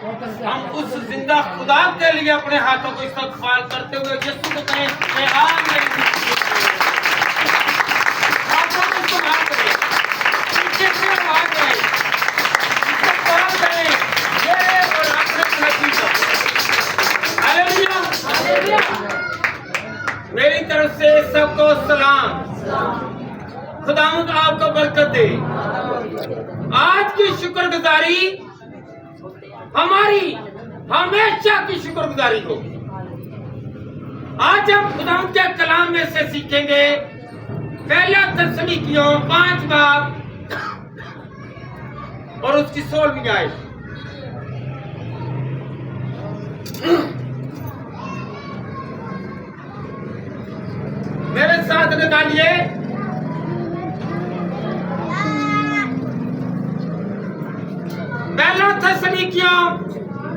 हम उस जिंदा खुदा के लिए अपने हाथों को इस्तकबाल करते हुए यीशु को कहें कि आज मेरी हाथों को इस्तेमाल करें, पीछे से आवाज आए, इस्तकबाल करें ये और अपने नसीब को। हालेलुया, मेरी तरफ से सबको सलाम। खुदावंद आपको बरकत दे। आज की शुक्रगुजारी हमारी हमेशा की शुक्रगुजारी हो। आज हम खुदावंद के कलाम में से सीखेंगे पहला तस्सलीकियों 5 बाब और उसकी 16वीं आयत। मेरे साथ निकालिए पहला तस्सलीकियों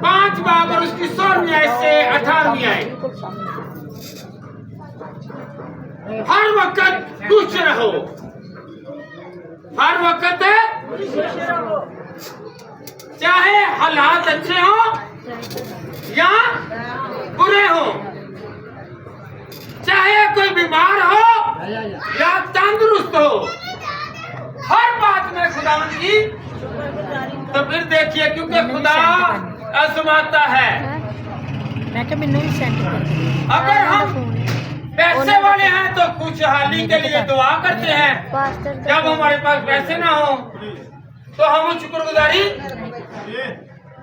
5 बाब और उसकी 16वीं आयत से 18वीं आयत। हर वक्त खुश रहो, हर वक्त चाहे हालात अच्छे हो या बुरे हो, चाहे कोई बीमार हो या तंदुरुस्त हो, हर बात में खुदावंद की। तो फिर देखिए, क्योंकि खुदा आजमाता है। अगर हम पैसे वाले हैं तो खुशहाली के लिए दुआ करते हैं, जब हमारे पास पैसे ना हो तो हम शुक्रगुजारी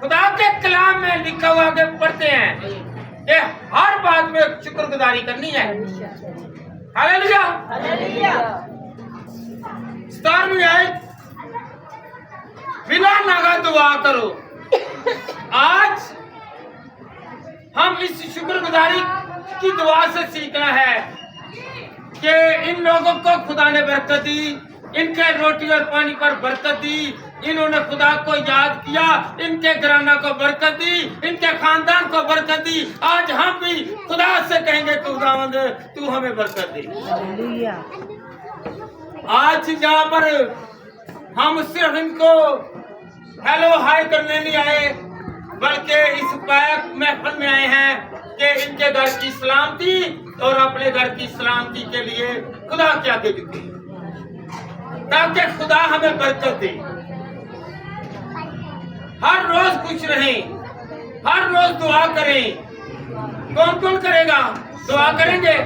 खुदा के कलाम में लिखा हुआ आगे पढ़ते हैं कि हर बात में शुक्रगुजारी करनी है। हालेलुया। 17वीं आयत, बिना नागा दुआ करो। आज हम इस शुक्रगुजारी की दुआ से सीखना है कि इन लोगों को खुदा ने बरकत दी, इनके रोटी और पानी पर बरकत दी, इन्होंने खुदा को याद किया, इनके घराना को बरकत दी, इनके खानदान को बरकत दी। आज हम भी खुदा से कहेंगे खुदावंद तू हमें बरकत दे। आज यहाँ पर हम सिर्फ इनको हेलो हाय करने नहीं आए, बल्कि इस पाक महफिल में आए हैं कि इनके घर की सलामती और अपने घर की सलामती के लिए खुदा के आगे झुके, ताकि खुदा हमें बरकत दे। हर रोज खुश रहें, हर रोज दुआ करें। कौन कौन करेगा? दुआ करेंगे,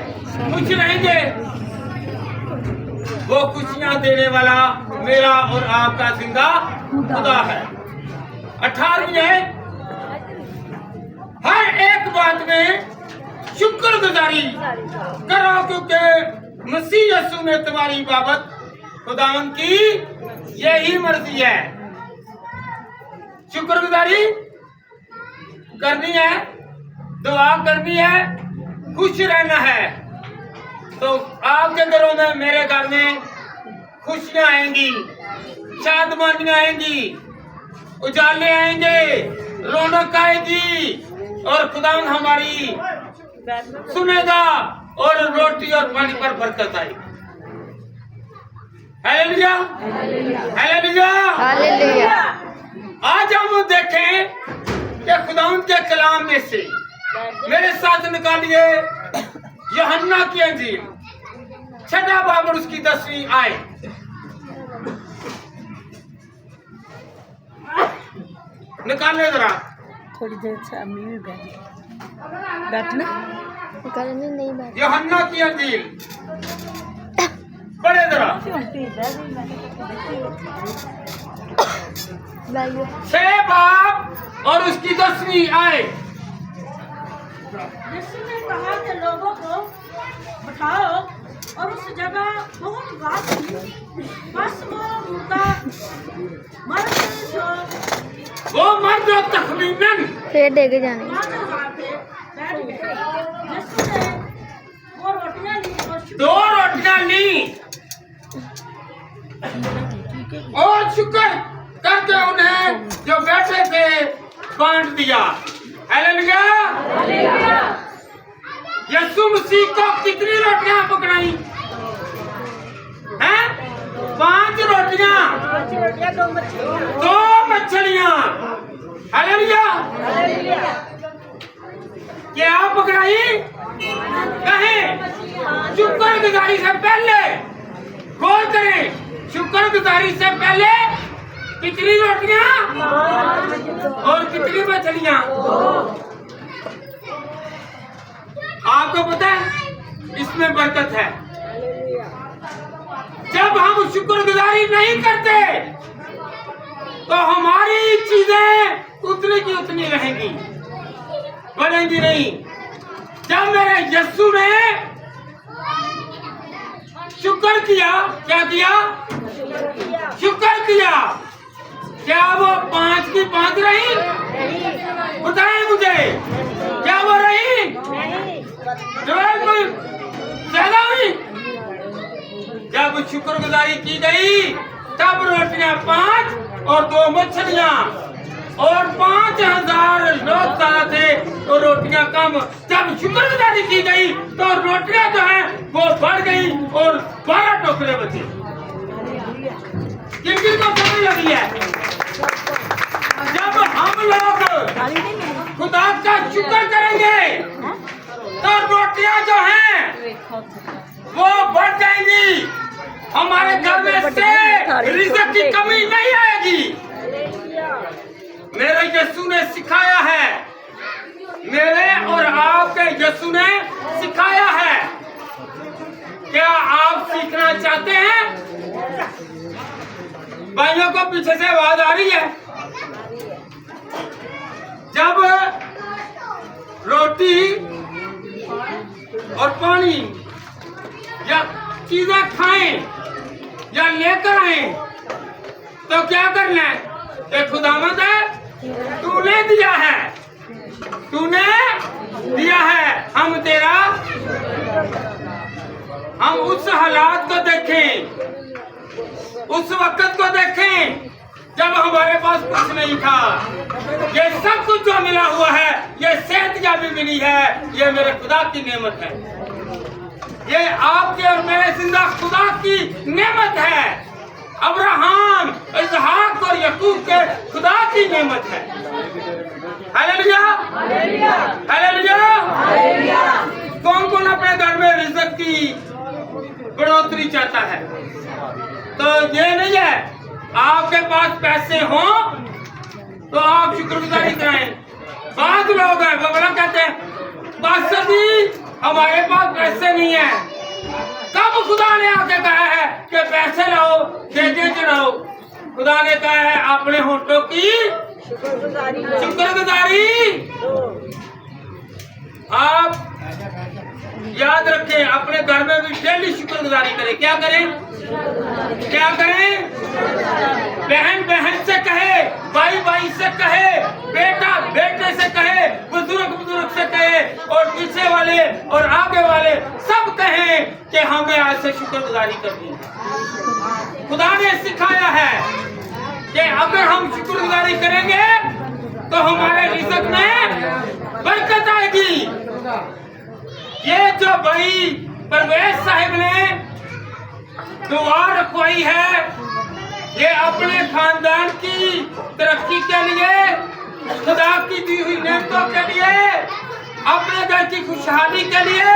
खुश रहेंगे। वो खुशियां देने वाला मेरा और आपका जिंदा खुदा है। 18वीं है, हर एक बात में शुक्रगुजारी करो, क्योंकि मसीह यीशु में तुम्हारी बाबत खुदावंद की यही मर्जी है। शुक्रगुजारी करनी है, दुआ करनी है, खुश रहना है। तो आपके घरों में, मेरे घर में खुशियां आएंगी, शादमानियां आएंगी, उजाले आएंगे, रौनक आएगी और खुदावंद हमारी सुनेगा और रोटी और पानी पर बरकत आएगी। Hallelujah, hallelujah, hallelujah. आज हम देखें कि खुदावंद के कलाम में से मेरे साथ निकालिए यूहन्ना की अंजील 6वां बाब और उसकी 10वीं आयत। निकाले जरा। थोड़ी देर से अम्मी भी बैठना नहीं बैठ। यूहन्ना की अंजील पढ़े जरा। 6 बाब और उसकी 10वीं आयत। यीशु ने कहा कि लोगों को उठाओ, और उस जगह बहुत बात थी। बस वो मर्द जो तखमीनन फिर देखे जाने यीशु ने वो रोटियां ली और 2 रोटियां ली और शुक्र करके उन्हें जो बैठे थे बांट दिया। Hallelujah, hallelujah. यीशु मसीह को कितनी रोटियां पकड़ाई हैं? 5 रोटियां, 2 मछलियां। हालेलुया। क्या पकड़ाई कहें शुक्रगुजारी से पहले गौर करें, शुक्रगुजारी से पहले कितनी रोटियां और कितनी मछलियां? आपको पता है इसमें बरकत है। जब हम शुक्रगुजारी नहीं करते तो हमारी चीजें उतनी की उतनी रहेंगी, बढ़ेंगी नहीं। जब मेरे यीशु ने शुक्र किया, क्या किया? शुक्र किया, क्या वो 5 की 5 रही? बताएं मुझे, क्या वो रही? कोई ज्यादा हुई? जब शुक्रगुजारी की गई तब रोटियां 5 और 2 मछलियां और 5000 लोग ज्यादा थे तो रोटियां कम। जब शुक्रगुजारी की गई तो रोटियां जो है वो बढ़ गई और 12 टोकरे बचे। किन को समझ लगी है? जब हम लोग खुदा का शुक्र करेंगे तो रोटियां जो हैं वो बढ़ जाएंगी। हमारे घर में से रिज़्क़ की कमी नहीं आएगी। मेरे यीशु ने सिखाया है, मेरे और आपके यीशु ने सिखाया है। क्या आप सीखना चाहते हैं? भाइयों को पीछे से आवाज आ रही है। जब रोटी और पानी या चीजें खाएं या लेकर आए तो क्या करना है? ये खुदावंद है, तूने दिया है, तूने दिया है। हम उस हालात को देखें, उस वक्त को देखें जब हमारे पास कुछ नहीं था। ये सब कुछ जो मिला हुआ है, ये सेहत मिली है, ये मेरे खुदा की नेमत है। ये आपके और मेरे जिंदा खुदा की नेमत है। अब्राहम, इसहाक और याकूब के खुदा की नेमत है। Hallelujah, hallelujah. कौन कौन अपने घर में रिज़्क़ की बढ़ोतरी चाहता है? तो ये नहीं है आपके पास पैसे हों तो आप शुक्रगुजारी करें। बहुत लोग हैं वो बड़ा कहते हैं पास्टर जी हमारे पास पैसे नहीं है। कब खुदा ने आके कहा है कि पैसे लाओ, दे चढ़ाओ? खुदा ने कहा है अपने होठों की शुक्रगुजारी। आप याद रखें, अपने घर में भी डेली शुक्रगुजारी करें। क्या करें? क्या करें? बहन बहन से कहे, भाई भाई से कहे, बेटा बेटे से कहे, बुजुर्ग से कहे और पीछे वाले और आगे वाले सब कहें कि हमें आज से शुक्रगुजारी करनी है। खुदा ने सिखाया है कि अगर हम शुक्रगुजारी करेंगे तो हमारे रिज़्क़ में बरकत आएगी। ये जो भाई परवेज साहिब ने दुआ रखवाई है, ये अपने खानदान की तरक्की के लिए, खुदा की दी हुई नेमतों के लिए, अपने घर की खुशहाली के लिए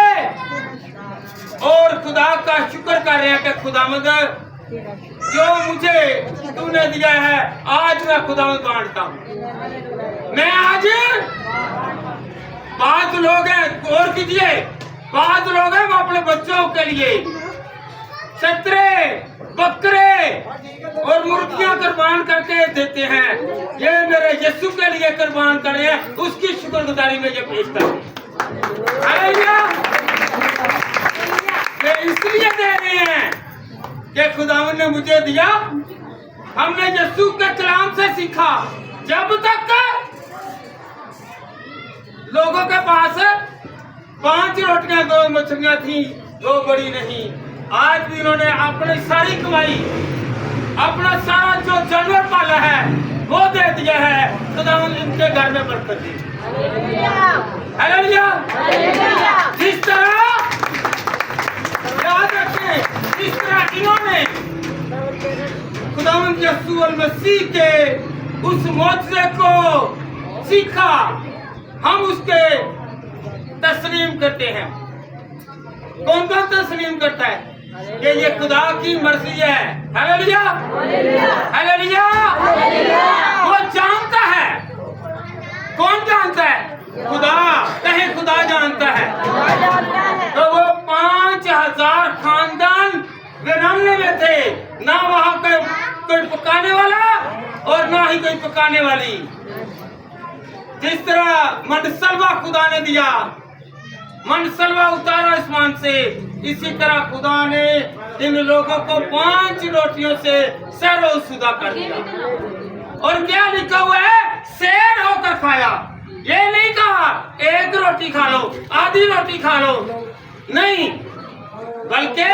और खुदा का शुक्र कर रहे हैं कि खुदावंद जो मुझे तूने दिया है आज मैं खुदावंद बांटता हूँ। मैं आज बाद लोग हैं, गौर कीजिए, बाद लोग हैं वो अपने बच्चों के लिए छतरे, बकरे और मुर्गियां कुर्बान करके देते हैं। ये मेरे यीशु के लिए कुर्बान कर रहे हैं, उसकी शुक्रगुजारी में ये पेश कर रहे हैं। ये इसलिए दे रहे हैं कि खुदावंद ने मुझे दिया। हमने यीशु के कलाम से सीखा, जब तक लोगों के पास 5 रोटियां 2 मछलियां थी, वो बड़ी नहीं। आज भी उन्होंने अपनी सारी कमाई, अपना सारा जो जानवर पाला है वो दे दिया है। खुदावंद इनके घर में बरकत दी। हालेलुया। जिस तरह याद रखें, जिस तरह इन्होंने खुदावंद यीशु मसीह के उस मौजज़े को सीखा हम उसके तस्लीम करते हैं। कौन कौन तस्लीम करता है कि ये खुदा की मर्जी है? Hallelujah, hallelujah. वो जानता है। कौन जानता है? खुदा। कहे खुदा जानता है। तो वो 5000 खानदान वीराने में थे, ना वहां कोई पकाने वाला और ना ही कोई पकाने वाली। जिस तरह मनसलवा खुदा ने दिया, मनसलवा उतारा आसमान से, इसी तरह खुदा ने इन लोगों को 5 रोटियों से सैरोशुदा कर दिया। और क्या लिखा हुआ है? सैर होकर खाया। ये नहीं कहा एक रोटी खा लो, आधी रोटी खा लो, नहीं, बल्कि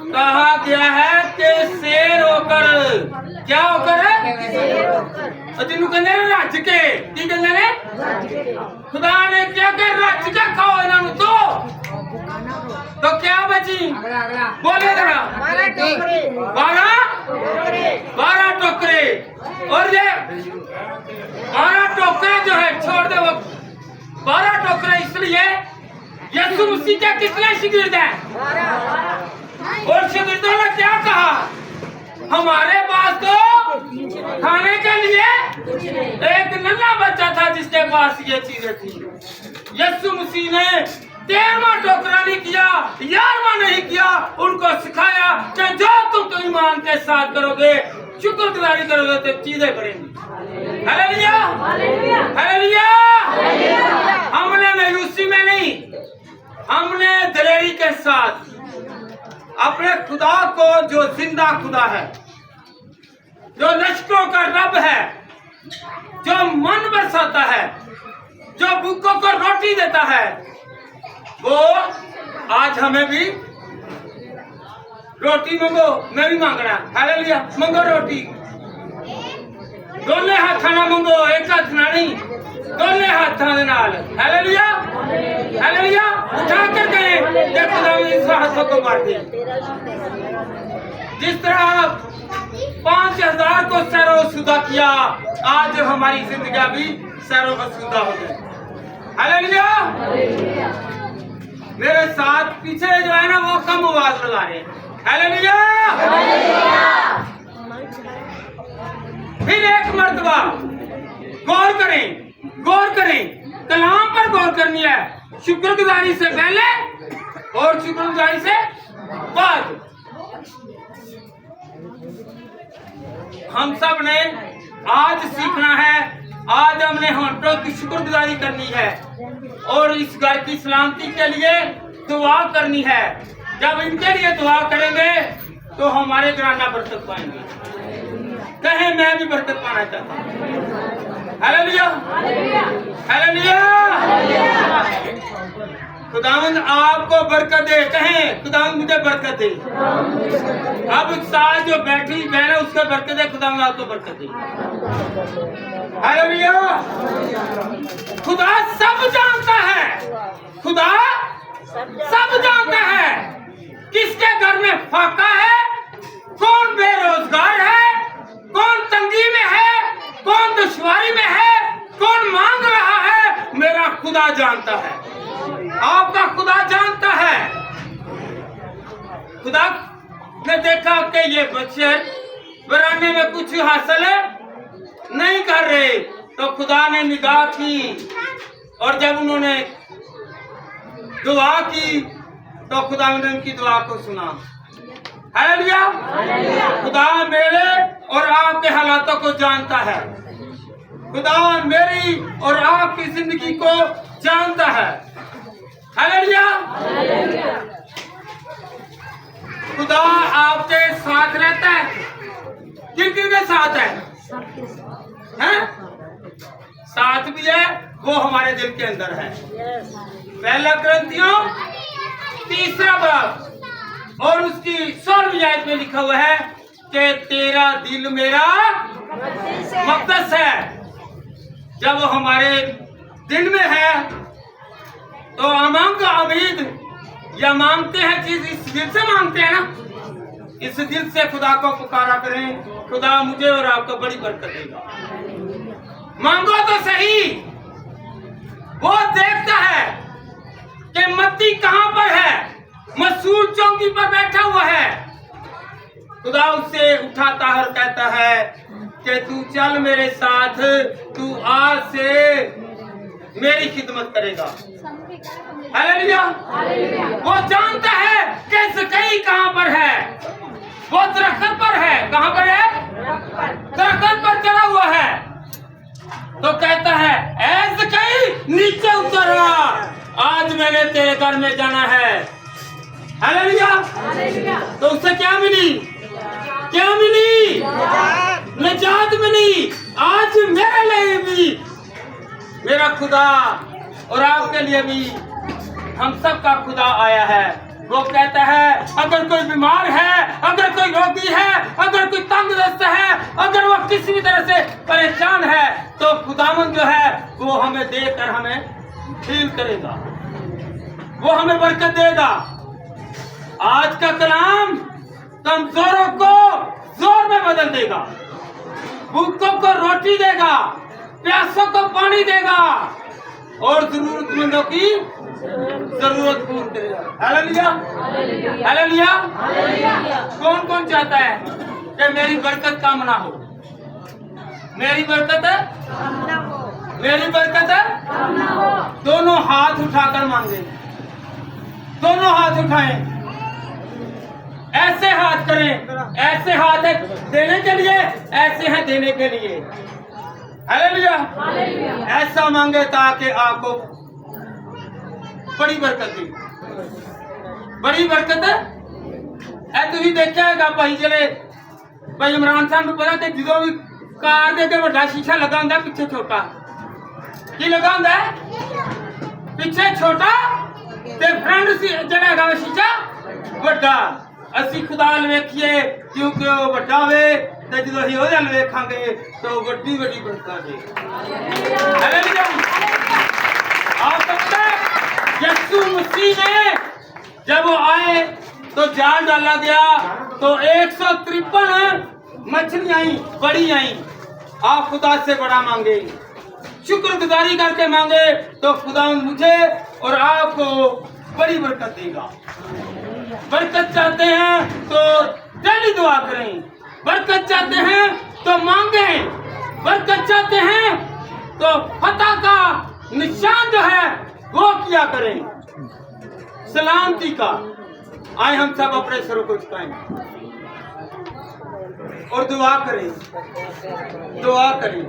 कहा गया है कि सैर होकर। क्या होकर है? जिन्हों कहते हैं रज के, की कहते हैं? खुदा ने क्या कर रज के खाओ इन्हों तो क्या बची? बोले जरा। 12 टोकरे। और ये 12 टोकरे जो है छोड़ दे, वो 12 टोकरे इसलिए यीशु मसीह के कितने शिगिर्द हैं? और शिगिर्दों ने क्या कहा? हमारे पास तो खाने के लिए एक नन्हा बच्चा था जिसके पास ये चीजें थी। यीशु मसीह ने 13वां टोकरा नहीं किया, 11वां नहीं किया, उनको सिखाया कि जो तुम ईमान के साथ करोगे, शुक्रगुजारी करोगे तो चीजें बढ़ेंगी। Hallelujah, hallelujah. हमने मायूसी में नहीं, हमने दिलेरी के साथ अपने खुदा को, जो जिंदा खुदा है, जो लश्करों का रब है, जो मन बरसाता है, जो भूखों को रोटी देता है, वो आज हमें भी रोटी मंगो। मैं भी मांग रहा। हालेलुया, मंगो रोटी। दोनों हाथों ना मंगो, एक हाथ ना नहीं, दोनों हाथों के नाल। Hallelujah, hallelujah. उठा कर गए, देखो ना इस हाथों को मार दे। जिस तरह 5000 को सैरोशुदा किया, आज हमारी जिंदगी भी सैरोशुदा हो गई। हालेलुया। मेरे साथ पीछे जो है ना वो कम आवाज लगा रहे हैं। हालेलुया। फिर एक मर्तबा गौर करें, गौर करें, कलाम पर गौर करनी है, शुक्रगुजारी से पहले और शुक्रगुजारी से बाद। हम सब ने आज सीखना है, आज हमने होंठों की शुक्रगुजारी करनी है और इस घर की सलामती के लिए दुआ करनी है। जब इनके लिए दुआ करेंगे तो हमारे घराना बरकत पाएंगे। कहे मैं भी बरकत पाना चाहता हूँ। Hallelujah, hallelujah. खुदावंद आपको बरकत दे। कहें खुदावंद मुझे बरकत दे। अब साथ जो बैठी बहन है उसका बरकत है, खुदावंद आपको बरकत दे। हालेलुया। खुदा सब जानता है, खुदा सब जानता है किसके घर में फाका है, कौन बेरोजगार है, कौन तंगी में है, कौन दुश्वारी में है, कौन मांग रहा है। मेरा खुदा जानता है, आपका खुदा जानता है। खुदा ने देखा कि ये बच्चे बराने में कुछ हासिल नहीं कर रहे, तो खुदा ने निगाह की और जब उन्होंने दुआ की तो खुदा ने उनकी दुआ को सुना। हालेलुया। खुदा मेरे और आपके हालातों को जानता है, खुदा मेरी और आपकी जिंदगी को जानता है। हालेलुया। खुदा आपके साथ रहता है। किन किन के साथ है? हैं? साथ भी है, वो हमारे दिल के अंदर है। पहला कुरिन्थियों 3 बाब और उसकी 16वीं आयत में लिखा हुआ है कि तेरा दिल मेरा मक़दस है। जब वो हमारे दिल में है तो अमंग अमीद या मांगते हैं चीज इस दिल से मांगते हैं ना, इस दिल से खुदा को पुकारा करें, खुदा मुझे और आपको बड़ी बरकत देगा। मांगो तो सही। वो देखता है कि मत्ती कहां पर है, मसूल चौकी पर बैठा हुआ है। खुदा उससे उठाता है और कहता है कि तू चल मेरे साथ, तू आज से मेरी खिदमत करेगा। हालेलुया। वो जानता है कि ज़कई कहां पर है, वो दरख्त पर है। कहां पर है? दरख्त पर चढ़ा हुआ है। तो कहता है ऐ ज़कई नीचे उतर आ, आज मैंने तेरे घर में जाना है। हालेलुया। तो उससे क्या मिली? क्या मिली? निजात मिली। आज मेरे लिए भी, मेरा खुदा और आपके लिए भी, हम सब का खुदा आया है। वो कहता है अगर कोई बीमार है, अगर कोई रोगी है, अगर कोई तंगदस्त है, अगर वो किसी भी तरह से परेशान है, तो खुदावन जो है वो हमें देकर हमें हील करेगा, वो हमें बरकत देगा। आज का कलाम कमजोरों को जोर में बदल देगा, भूखों को रोटी देगा, प्यासों को पानी देगा और जरूरतमंदों की जरूरत पूर्ण करेगा। हालेलुया। हालेलुया। कौन कौन चाहता है कि मेरी बरकत कम ना हो? मेरी बरकत है, मेरी बरकत है। दोनों हाथ उठाकर मांगे, दोनों हाथ उठाएं, ऐसे हाथ करें। ऐसे हाथ है देने के लिए, ऐसे हैं देने के लिए। हालेलुया। ऐसा मांगे ताकि आपको बड़ी बरकत दी, बड़ी बरकत है। ऐ तुम देखा भाई जले भाई इमरान खान को पता कि जो भी कार दे के बड़ा शीशा लगा होंगे, पीछे छोटा की लगा होंगे, पीछे छोटा ते फ्रंट जड़ा शीशा बड़ा। असी खुदा वेखिए क्योंकि वो बड़ा वे, तो जो अं वो वेखांगे तो बड़ी बड़ी बरकत है। आप पता यीशु मसीह ने जब वो आए तो जाल डाला गया तो 153 मछलियां आई, बड़ी आई। आप खुदा से बड़ा मांगे, शुक्रगुजारी करके मांगे तो खुदा मुझे और आपको बड़ी बरकत देगा। बरकत चाहते हैं तो डेली दुआ करें, बरकत चाहते हैं तो मांगे, बरकत चाहते हैं तो फतह का निशान जो है वो किया करें, सलामती का। आए हम सब अपने सरों को झुकाएं और दुआ करें, दुआ करें।